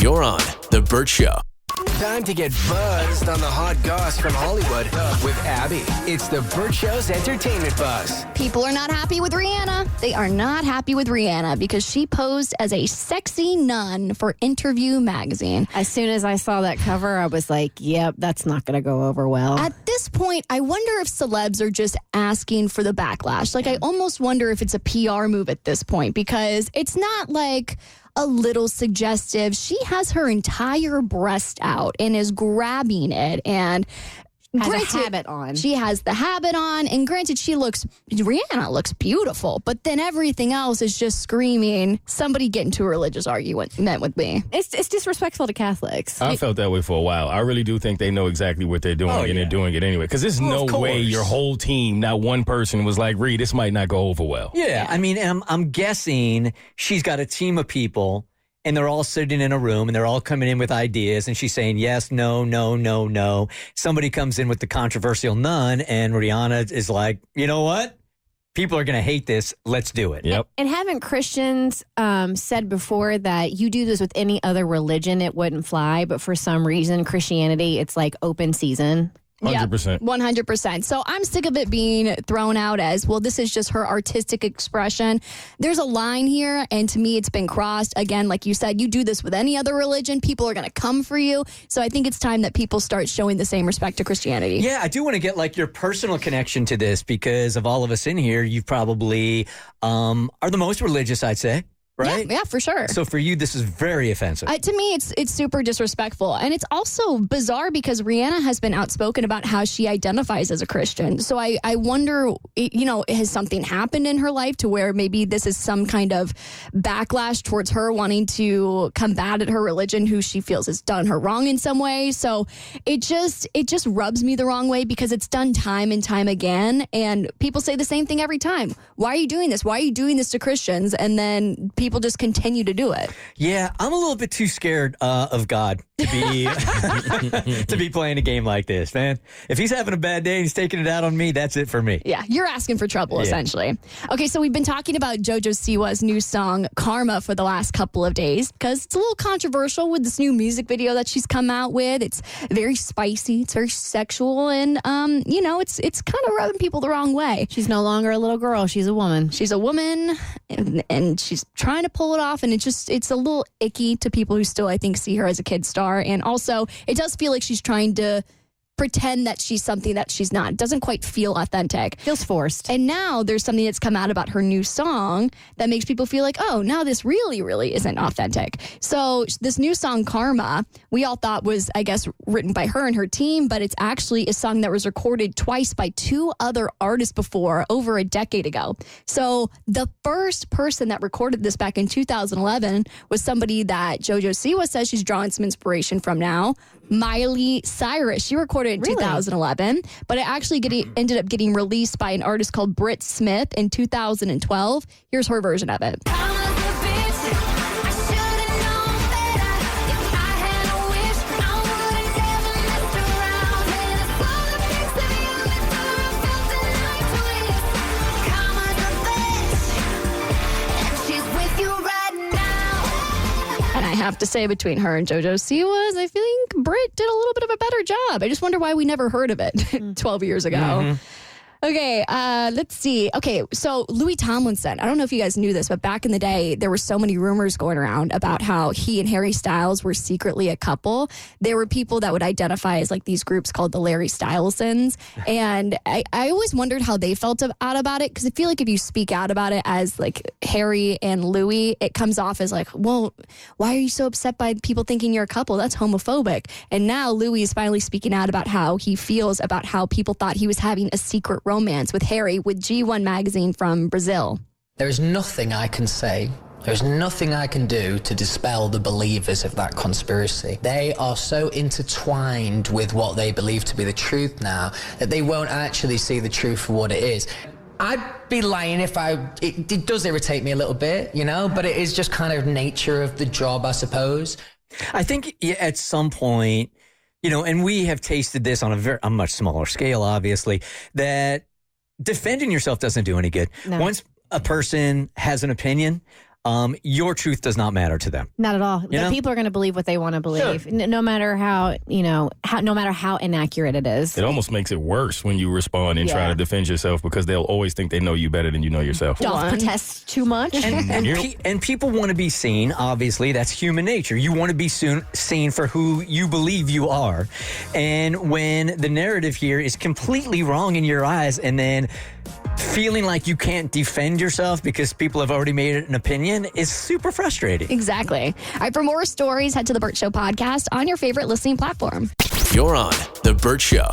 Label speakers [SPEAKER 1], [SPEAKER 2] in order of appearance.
[SPEAKER 1] You're on The Bert Show.
[SPEAKER 2] Time to get buzzed on the hot goss from Hollywood with Abby. It's the Bert Show's entertainment buzz.
[SPEAKER 3] People are not happy with Rihanna. They are not happy with Rihanna because she posed as a sexy nun for Interview magazine.
[SPEAKER 4] As soon as I saw that cover, I was like, yep, that's not going to go over well.
[SPEAKER 3] At this point, I wonder if celebs are just asking for the backlash. Like, I almost wonder if it's a PR move at this point because it's not like a little suggestive. She has her entire breast out and is grabbing it and
[SPEAKER 4] has a habit on.
[SPEAKER 3] She has the habit on, and granted, Rihanna looks beautiful, but then everything else is just screaming, somebody get into a religious argument with me.
[SPEAKER 4] It's disrespectful to Catholics.
[SPEAKER 5] I felt that way for a while. I really do think they know exactly what they're doing, and they're doing it anyway. Because there's no way your whole team, not one person, was like, Ree, this might not go over well.
[SPEAKER 6] Yeah, I mean, I'm guessing she's got a team of people, and they're all sitting in a room, and they're all coming in with ideas, and she's saying yes, no, no, no, no. Somebody comes in with the controversial nun, and Rihanna is like, you know what? People are going to hate this. Let's do it.
[SPEAKER 5] Yep.
[SPEAKER 4] And haven't Christians said before that you do this with any other religion, it wouldn't fly, but for some reason, Christianity, it's like open season?
[SPEAKER 5] 100%.
[SPEAKER 3] Yep, 100%. So I'm sick of it being thrown out as, well, this is just her artistic expression. There's a line here, and to me, it's been crossed. Again, like you said, you do this with any other religion, people are going to come for you. So I think it's time that people start showing the same respect to Christianity.
[SPEAKER 6] Yeah, I do want to get like your personal connection to this because of all of us in here, you probably are the most religious, I'd say. Right?
[SPEAKER 3] Yeah, for sure.
[SPEAKER 6] So for you, this is very offensive.
[SPEAKER 3] To me, it's super disrespectful. And it's also bizarre because Rihanna has been outspoken about how she identifies as a Christian. So I wonder, has something happened in her life to where maybe this is some kind of backlash towards her wanting to combat her religion, who she feels has done her wrong in some way. So it just rubs me the wrong way because it's done time and time again. And people say the same thing every time. Why are you doing this? Why are you doing this to Christians? And then people just continue to do it.
[SPEAKER 6] Yeah, I'm a little bit too scared of God to be to be playing a game like this, man. If he's having a bad day and he's taking it out on me, that's it for me.
[SPEAKER 3] Yeah, you're asking for trouble, essentially. Okay, so we've been talking about JoJo Siwa's new song, Karma, for the last couple of days because it's a little controversial with this new music video that she's come out with. It's very spicy, it's very sexual, and, it's kind of rubbing people the wrong way.
[SPEAKER 4] She's no longer a little girl. She's a woman.
[SPEAKER 3] She's a woman, and she's trying to pull it off, and it's a little icky to people who still, I think, see her as a kid star. And also, it does feel like she's trying to pretend that she's something that she's not. It doesn't quite feel authentic.
[SPEAKER 4] Feels forced.
[SPEAKER 3] And now there's something that's come out about her new song that makes people feel like, oh, now this really, really isn't authentic. So this new song, Karma, we all thought was, I guess, written by her and her team, but it's actually a song that was recorded twice by two other artists before, over a decade ago. So the first person that recorded this back in 2011 was somebody that JoJo Siwa says she's drawing some inspiration from now, Miley Cyrus. She recorded in 2011, but it actually ended up getting released by an artist called Britt Smith in 2012. Here's her version of it. I have to say, between her and JoJo Siwa's, I think Britt did a little bit of a better job. I just wonder why we never heard of it 12 years ago. Mm-hmm. Okay, let's see. Okay, so Louis Tomlinson, I don't know if you guys knew this, but back in the day, there were so many rumors going around about how he and Harry Styles were secretly a couple. There were people that would identify as like these groups called the Larry Stylesons. And I always wondered how they felt out about it, because I feel like if you speak out about it as like Harry and Louis, it comes off as like, well, why are you so upset by people thinking you're a couple? That's homophobic. And now Louis is finally speaking out about how he feels about how people thought he was having a secret romance with Harry with G1 magazine from Brazil.
[SPEAKER 7] There is nothing I can say, there's nothing I can do to dispel the believers of that conspiracy. They are so intertwined with what they believe to be the truth now that they won't actually see the truth for what it is. I'd be lying if it does irritate me a little bit, but it is just kind of nature of the job, I suppose.
[SPEAKER 6] I think at some point, and we have tasted this on a much smaller scale, obviously, that defending yourself doesn't do any good.
[SPEAKER 4] No.
[SPEAKER 6] Once a person has an opinion, your truth does not matter to them.
[SPEAKER 4] Not at all.
[SPEAKER 6] You
[SPEAKER 4] The
[SPEAKER 6] know?
[SPEAKER 4] people are going to believe what they want to believe, no matter how, no matter how inaccurate it is.
[SPEAKER 5] It almost makes it worse when you respond and try to defend yourself because they'll always think they know you better than you know yourself.
[SPEAKER 4] Don't protest too much.
[SPEAKER 6] And people want to be seen. Obviously, that's human nature. You want to be seen for who you believe you are. And when the narrative here is completely wrong in your eyes, and then feeling like you can't defend yourself because people have already made an opinion is super frustrating.
[SPEAKER 3] Exactly. All right, for more stories, head to the Bert Show podcast on your favorite listening platform.
[SPEAKER 2] You're on The Bert Show.